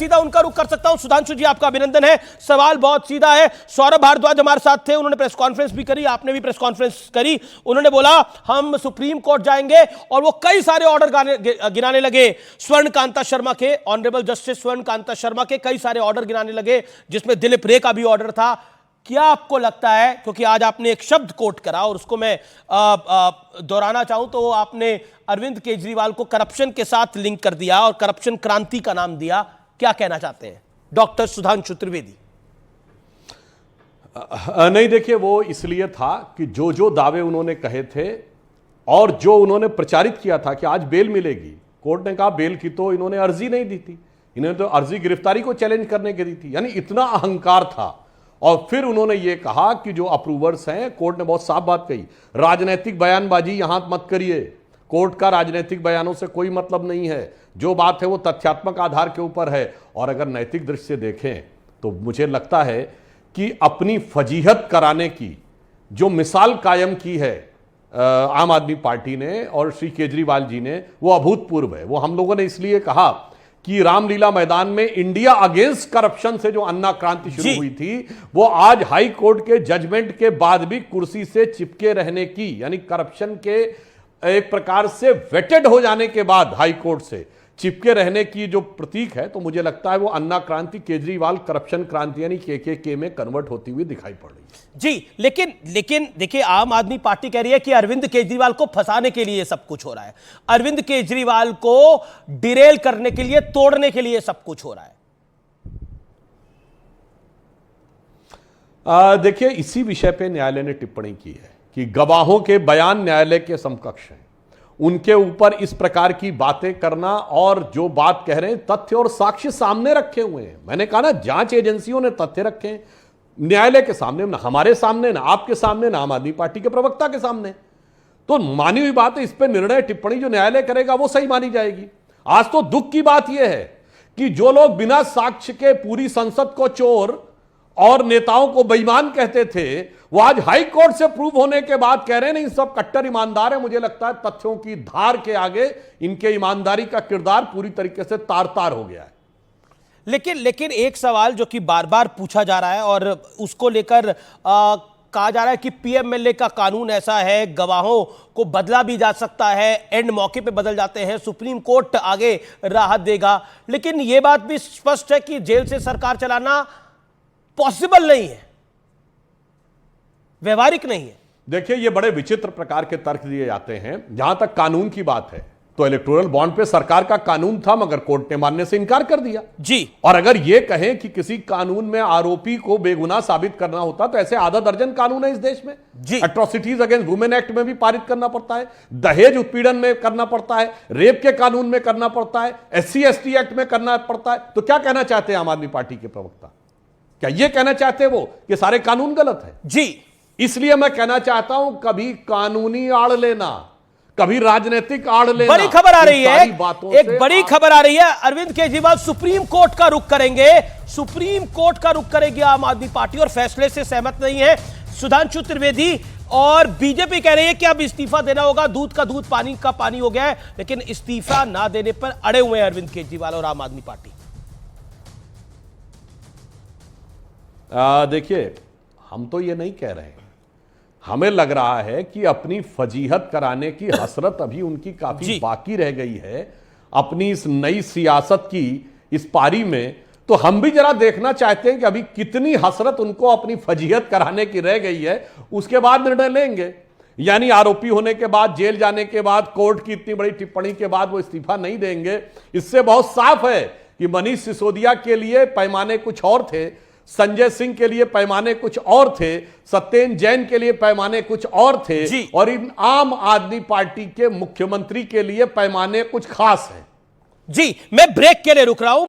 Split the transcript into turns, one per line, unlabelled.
सीधा उनका रुख कर सकता हूं। सुधांशु जी, आपका अभिनंदन है। सवाल बहुत सीधा है। सौरभ भारद्वाज हमारे साथ थे, उन्होंने प्रेस कॉन्फ्रेंस भी करी, आपने भी प्रेस कॉन्फ्रेंस करी। उन्होंने बोला हम सुप्रीम कोर्ट जाएंगे, और वो कई सारे ऑर्डर गिनाने लगे स्वर्ण कांता शर्मा के, ऑनरेबल जस्टिस स्वर्ण कांता शर्मा के कई सारे ऑर्डर गिनाने लगे, जिसमें दिलीप रे का भी ऑर्डर था। क्या आपको लगता है, क्योंकि आज आपने एक शब्द कोट करा और उसको मैं दोहराना चाहूं तो आपने अरविंद केजरीवाल को करप्शन के साथ लिंक कर दिया और करप्शन क्रांति का नाम दिया, क्या कहना चाहते हैं डॉक्टर सुधांशु त्रिवेदी?
नहीं, देखिए, वो इसलिए था कि जो जो दावे उन्होंने कहे थे और जो उन्होंने प्रचारित किया था कि आज बेल मिलेगी, कोर्ट ने कहा बेल की तो इन्होंने अर्जी नहीं दी थी, इन्होंने तो अर्जी गिरफ्तारी को चैलेंज करने की दी थी, यानी इतना अहंकार था। और फिर उन्होंने ये कहा कि जो अप्रूवर्स हैं, कोर्ट ने बहुत साफ बात कही, राजनीतिक बयानबाजी यहां मत करिए, कोर्ट का राजनीतिक बयानों से कोई मतलब नहीं है, जो बात है वो तथ्यात्मक आधार के ऊपर है। और अगर नैतिक दृष्टि से देखें तो मुझे लगता है कि अपनी फजीहत कराने की जो मिसाल कायम की है आम आदमी पार्टी ने और श्री केजरीवाल जी ने, वो अभूतपूर्व है। वो हम लोगों ने इसलिए कहा कि रामलीला मैदान में इंडिया अगेंस्ट करप्शन से जो अन्ना क्रांति शुरू हुई थी, वो आज हाई कोर्ट के जजमेंट के बाद भी कुर्सी से चिपके रहने की, यानी करप्शन के एक प्रकार से वेटेड हो जाने के बाद हाई कोर्ट से चिपके रहने की जो प्रतीक है, तो मुझे लगता है वो अन्ना क्रांति केजरीवाल करप्शन क्रांति यानी के में कन्वर्ट होती हुई दिखाई पड़ रही है।
जी, लेकिन देखिए, आम आदमी पार्टी कह रही है कि अरविंद केजरीवाल को फंसाने के लिए सब कुछ हो रहा है, अरविंद केजरीवाल को डिरेल करने के लिए, तोड़ने के लिए सब कुछ हो रहा है।
देखिए, इसी विषय पे न्यायालय ने टिप्पणी की है कि गवाहों के बयान न्यायालय के समकक्ष हैं, उनके ऊपर इस प्रकार की बातें करना और जो बात कह रहे हैं तथ्य और साक्ष्य सामने रखे हुए हैं। मैंने कहा ना, जांच एजेंसियों ने तथ्य रखे हैं न्यायालय के सामने, ना हमारे सामने, ना आपके सामने, ना आम आदमी पार्टी के प्रवक्ता के सामने। तो मानी हुई बात है, इस पर निर्णय टिप्पणी जो न्यायालय करेगा वो सही मानी जाएगी। आज तो दुख की बात यह है कि जो लोग बिना साक्ष्य के पूरी संसद को चोर और नेताओं को बेईमान कहते थे, वो आज हाई कोर्ट से प्रूव होने के बाद कह रहे हैं नहीं, सब कट्टर ईमानदार है। मुझे लगता है तथ्यों की धार के आगे इनके ईमानदारी का किरदार पूरी तरीके से तार तार हो गया है।
लेकिन एक सवाल जो कि बार बार पूछा जा रहा है और उसको लेकर कहा जा रहा है कि पीएमएलए का कानून ऐसा है, गवाहों को बदला भी जा सकता है, एंड मौके पे बदल जाते हैं, सुप्रीम कोर्ट आगे राहत देगा। लेकिन यह बात भी स्पष्ट है कि जेल से सरकार चलाना पॉसिबल नहीं है, व्यवहारिक नहीं है।
देखिए, ये बड़े विचित्र प्रकार के तर्क दिए जाते हैं। जहां तक कानून की बात है तो इलेक्टोरल बॉन्ड पे सरकार का कानून था, मगर कोर्ट ने मानने से इनकार कर दिया
जी।
और अगर ये कहें कि किसी कानून में आरोपी को बेगुनाह साबित करना होता तो ऐसे आधा दर्जन कानून है इस देश में
जी।
एट्रोसिटीज अगेंस्ट वुमेन एक्ट में भी पारित करना पड़ता है, दहेज उत्पीड़न में करना पड़ता है, रेप के कानून में करना पड़ता है, SC/ST एक्ट में करना पड़ता है। तो क्या कहना चाहते हैं आम आदमी पार्टी के प्रवक्ता? क्या ये कहना चाहते हैं वो कि सारे कानून गलत है?
जी,
इसलिए मैं कहना चाहता हूं, कभी कानूनी आड़ लेना, कभी राजनीतिक आड़ लेना।
बड़ी खबर आ रही है, एक बड़ी खबर आ रही है, अरविंद केजरीवाल सुप्रीम कोर्ट का रुख करेंगे, सुप्रीम कोर्ट का रुख करेगी आम आदमी पार्टी और फैसले से सहमत नहीं है सुधांशु त्रिवेदी। और बीजेपी कह रही है कि अब इस्तीफा देना होगा, दूध का दूध पानी का पानी हो गया है, लेकिन इस्तीफा ना देने पर अड़े हुए हैं अरविंद केजरीवाल और आम आदमी पार्टी।
देखिए, हम तो ये नहीं कह रहे हैं, हमें लग रहा है कि अपनी फजीहत कराने की हसरत अभी उनकी काफी बाकी रह गई है अपनी इस नई सियासत की इस पारी में। तो हम भी जरा देखना चाहते हैं कि अभी कितनी हसरत उनको अपनी फजीहत कराने की रह गई है, उसके बाद निर्णय लेंगे। यानी आरोपी होने के बाद, जेल जाने के बाद, कोर्ट की इतनी बड़ी टिप्पणी के बाद वो इस्तीफा नहीं देंगे। इससे बहुत साफ है कि मनीष सिसोदिया के लिए पैमाने कुछ और थे, संजय सिंह के लिए पैमाने कुछ और थे, सत्येंद्र जैन के लिए पैमाने कुछ और थे, और इन आम आदमी पार्टी के मुख्यमंत्री के लिए पैमाने कुछ खास हैं।
जी, मैं ब्रेक के लिए रुक रहा हूं।